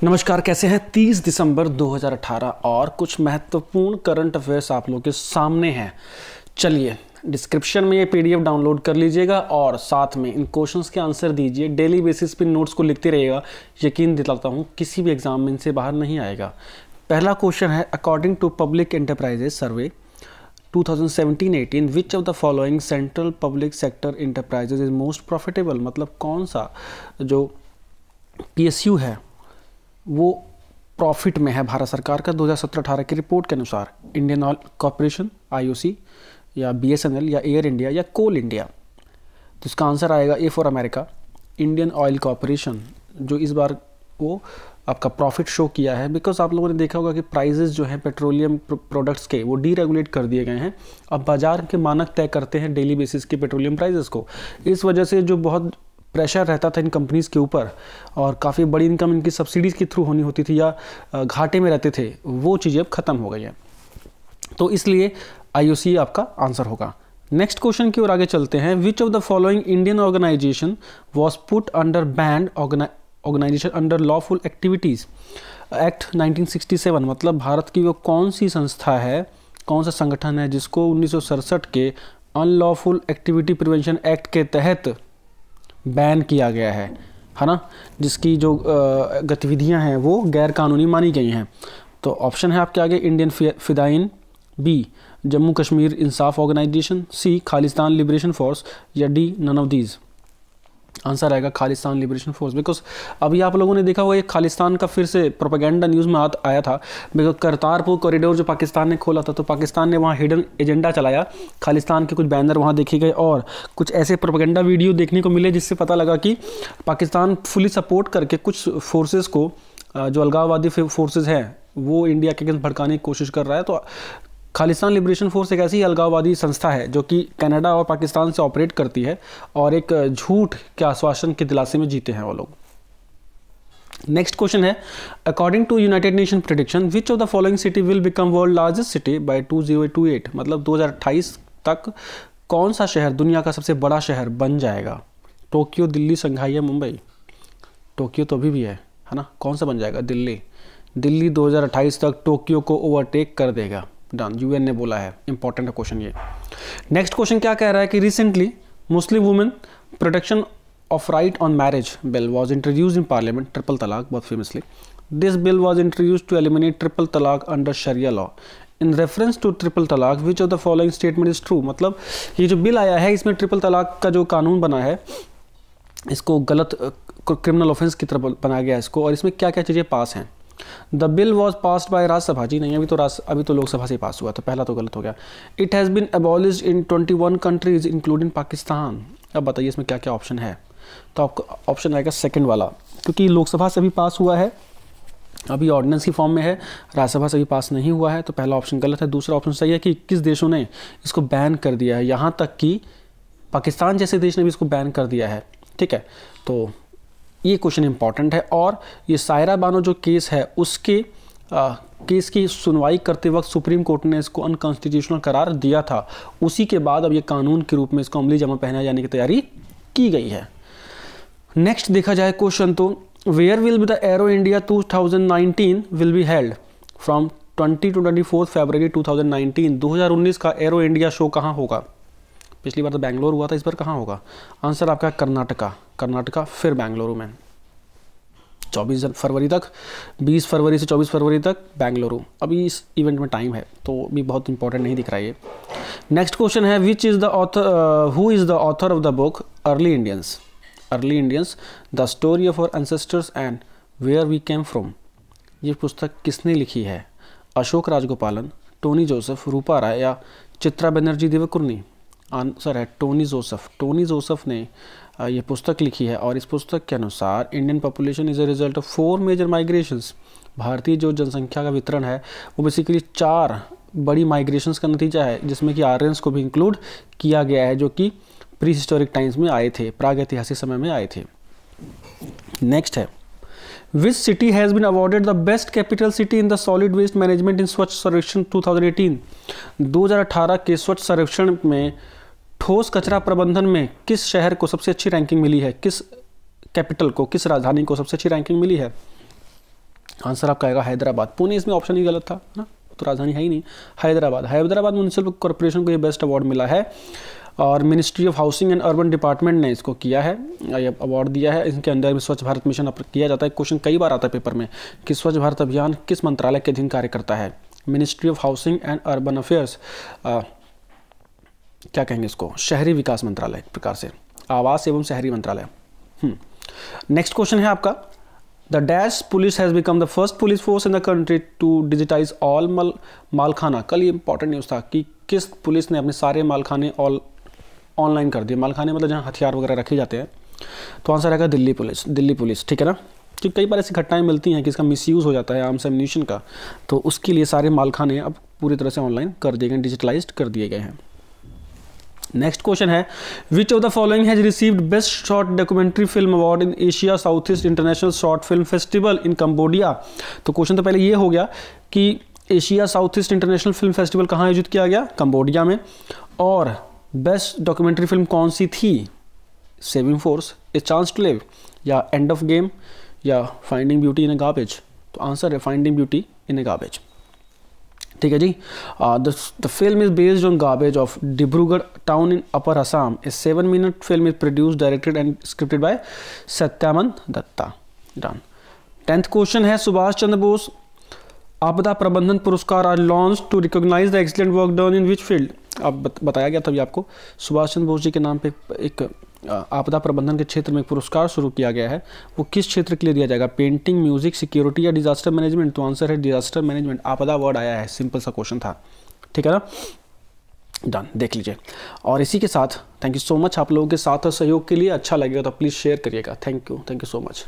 नमस्कार, कैसे हैं। 30 दिसंबर 2018 और कुछ महत्वपूर्ण करंट अफेयर्स आप लोगों के सामने हैं। चलिए, डिस्क्रिप्शन में ये पीडीएफ डाउनलोड कर लीजिएगा और साथ में इन क्वेश्चंस के आंसर दीजिए। डेली बेसिस पे नोट्स को लिखते रहिएगा। यकीन दिलाता हूँ किसी भी एग्जाम में इनसे बाहर नहीं आएगा। पहला क्वेश्चन है, according to public enterprises survey 2017-18 which of the following central public sector enterprises is most profitable. मतलब कौन सा जो पीएसयू है वो प्रॉफिट में है भारत सरकार का 2017-18 की रिपोर्ट के अनुसार। इंडियन ऑयल कॉर्पोरेशन आईओसी या बीएसएनएल या एयर इंडिया या कोल इंडिया। तो इसका आंसर आएगा A for America, Indian oil corporation, जो इस बार वो आपका प्रॉफिट शो किया है। बिकॉज आप लोगों ने देखा होगा कि प्राइजेस जो हैं पेट्रोलियम प्रोडक्ट्स के वो डीरेगुलेट कर दिए गए हैं। अब बाजार के मानक तय करते हैं डेली बेसिस के पेट्रोलियम प्राइजेस को। इस वजह से जो बहुत प्रेशर रहता था इन कंपनीज़ के ऊपर और काफ़ी बड़ी इनकम इनकी सब्सिडीज़ के थ्रू होनी होती थी या घाटे में रहते थे, वो चीज़ें अब ख़त्म हो गई हैं। तो इसलिए आईओसी आपका आंसर होगा। नेक्स्ट क्वेश्चन की ओर आगे चलते हैं। Which of the following Indian organisation was put under ban organisation under lawful activities act 1967। मतलब भारत की वो कौन सी संस्था है, कौन सा संगठन है जिसको 1967 के अनलॉफुल एक्टिविटी प्रिवेंशन एक्ट के तहत बैन किया गया है ना, जिसकी जो गतिविधियां हैं वो गैर कानूनी मानी गई हैं। तो ऑप्शन है आपके आगे Indian Fidayeen, B Jammu Kashmir Insaf organisation, C Khalistan liberation force या D none of these. Answer आएगा खालिस्तान लिबरेशन फोर्स। बिकॉज अभी आप लोगों ने देखा होगा ये खालिस्तान का फिर से प्रोपेगेंडा न्यूज़ में आया था। बिकॉज करतारपुर कॉरिडोर जो पाकिस्तान ने खोला था तो पाकिस्तान ने वहाँ हिडन एजेंडा चलाया, खालिस्तान के कुछ बैनर वहाँ देखे गए और कुछ ऐसे प्रोपेगेंडा वीडियो देखने को मिले जिससे पता लगा कि पाकिस्तान फुली सपोर्ट करके कुछ फोर्सेस को, जो अलगाववादी फोर्सेस हैं, वो इंडिया के अगेंस्ट भड़काने की कोशिश कर रहा है। तो खालिस्तान लिबरेशन फोर्स एक ऐसी अलगाववादी संस्था है जो कि कनाडा और पाकिस्तान से ऑपरेट करती है और एक झूठ के आश्वासन के दिलासे में जीते हैं वो लोग। नेक्स्ट क्वेश्चन है, according to United Nation prediction which of the following city will become world largest city by 2028। मतलब 2028 तक कौन सा शहर दुनिया का सबसे बड़ा शहर बन जाएगा। टोक्यो, दिल्ली, शंघाई या मुंबई। टोक्यो तो अभी भी है ना। कौन सा बन जाएगा? दिल्ली। दिल्ली 2028 तक टोक्यो को ओवरटेक कर देगा। डन, यूएन ने बोला है। इंपॉर्टेंट है क्वेश्चन ये। नेक्स्ट क्वेश्चन क्या कह रहा है कि recently Muslim women protection of right on marriage bill was introduced in parliament, triple talaq बहुत famously. This bill was introduced to eliminate triple talaq under Sharia law. In reference to triple talaq which of the following statement is true. मतलब ये जो bill आया है इसमें triple तलाक का जो कानून बना है इसको गलत क्रिमिनल ऑफेंस की तरफ बनाया गया इसको, और इसमें क्या क्या चीज़ें पास हैं। The bill was passed by Rajya Sabha. जी नहीं, अभी तो लोकसभा से पास हुआ, तो पहला तो गलत हो गया। It has been abolished in 21 countries including Pakistan. अब बताइए इसमें क्या क्या ऑप्शन है। तो आपका ऑप्शन आएगा सेकंड वाला, क्योंकि लोकसभा से भी पास हुआ है, अभी ऑर्डिनेंस की फॉर्म में है, राज्यसभा से भी पास नहीं हुआ है, तो पहला ऑप्शन गलत है। दूसरा ऑप्शन सही है कि 21 देशों ने इसको बैन कर दिया है, यहाँ तक कि पाकिस्तान जैसे देश ने भी इसको बैन कर दिया है। ठीक है, तो ये क्वेश्चन इंपॉर्टेंट है। और ये सायरा बानो जो केस है उसके केस की सुनवाई करते वक्त सुप्रीम कोर्ट ने इसको अनकॉन्स्टिट्यूशनल करार दिया था। उसी के बाद अब ये कानून के रूप में इसको अमली जमा पहनाए जाने की तैयारी की गई है। नेक्स्ट देखा जाए क्वेश्चन, तो where will be the Aero India 2019 will be held from 20 to 24 February 2019। 2019 का एरो इंडिया शो कहाँ होगा? पिछली बार तो बेंगलोर हुआ था, इस बार कहाँ होगा? आंसर आपका कर्नाटका, फिर बेंगलुरु में 24 फरवरी तक, 20 फरवरी से 24 फरवरी तक बेंगलुरु। अभी इस इवेंट में टाइम है तो भी बहुत इंपॉर्टेंट नहीं दिख रहा है ये। नेक्स्ट क्वेश्चन है, which is the author, who is the author of the book Early Indians the story of our ancestors and where we came from. ये पुस्तक किसने लिखी है? अशोक राजगोपालन, टोनी जोसेफ, रूपा राय या चित्रा बनर्जी दिवाकुर्नी। आंसर है टोनी जोसेफ ने ये पुस्तक लिखी है और इस पुस्तक के अनुसार Indian population is a result of 4 major migrations. भारतीय जो जनसंख्या का वितरण है वो बेसिकली 4 बड़ी माइग्रेशंस का नतीजा है, जिसमें कि आर्यंस को भी इंक्लूड किया गया है जो कि प्री हिस्टोरिक टाइम्स में आए थे, प्रागैतिहासिक समय में आए थे। नेक्स्ट है, which city has been awarded the best capital city in the solid waste management in Swachh Survekshan 2018। 2018 के स्वच्छ सर्वेक्षण में ठोस कचरा प्रबंधन में किस शहर को सबसे अच्छी रैंकिंग मिली है? किस कैपिटल को, किस राजधानी को सबसे अच्छी रैंकिंग मिली है? आंसर आपका आएगा हैदराबाद। पुणे इसमें ऑप्शन ही गलत था ना, तो राजधानी है ही नहीं। हैदराबाद म्यूनिसिपल कॉर्पोरेशन को ये बेस्ट अवार्ड मिला है और ministry of housing and urban department ने इसको किया है, ये अवार्ड दिया है। इसके अंदर भी स्वच्छ भारत मिशन किया जाता है। क्वेश्चन कई बार आता है पेपर में कि स्वच्छ भारत अभियान किस मंत्रालय के अधीन कार्य करता है। Ministry of housing and urban affairs, क्या कहेंगे इसको, शहरी विकास मंत्रालय, एक प्रकार से आवास एवं शहरी मंत्रालय। नेक्स्ट क्वेश्चन है आपका, the dash police has become the first police force in the country to digitise all malkhana. कल ये इंपॉर्टेंट न्यूज़ था कि किस पुलिस ने अपने सारे मालखाने ऑनलाइन कर दिए। मालखाने मतलब जहाँ हथियार वगैरह रखे जाते हैं, तो आंसर आएगा दिल्ली पुलिस, ठीक है ना। तो कई बार ऐसी घटनाएं मिलती हैं कि इसका मिसयूज़ हो जाता है आर्म्स एम्यूनिशन का, तो उसके लिए सारे मालखाने अब पूरी तरह से ऑनलाइन कर दिए गए, डिजिटलाइज्ड कर दिए गए हैं। नेक्स्ट क्वेश्चन है, विच of the following has received best short documentary film award in Asia south east international short film festival in Cambodia. तो क्वेश्चन तो पहले ये हो गया कि Asia south east international film festival कहाँ आयोजित किया गया, कंबोडिया में, और बेस्ट डॉक्यूमेंट्री फिल्म कौन सी थी, saving force, a chance to live, या एंड ऑफ गेम, या finding beauty in a garbage. तो आंसर है finding beauty in a garbage, ठीक है जी। The film is based on garbage of Dibrugarh town in upper Assam. A 7-minute film is produced, directed and scripted by Satyananda Datta. Done. 10th question है, Subhash Chandra Bose Aapda Prabandhan Puraskar are launch to recognise the excellent work done in which field. अब बताया गया तभी आपको, सुभाष चंद्र बोस जी के नाम पे एक आपदा प्रबंधन के क्षेत्र में एक पुरस्कार शुरू किया गया है। वो किस क्षेत्र के लिए दिया जाएगा, पेंटिंग, म्यूजिक, सिक्योरिटी या डिजास्टर मैनेजमेंट। तो आंसर है डिजास्टर मैनेजमेंट। आपदा वर्ड आया है, सिंपल सा क्वेश्चन था, ठीक है ना। डन, देख लीजिए। और इसी के साथ थैंक यू सो मच आप लोगों के साथ और सहयोग के लिए। अच्छा लगेगा तो प्लीज़ शेयर करिएगा। Thank you so much.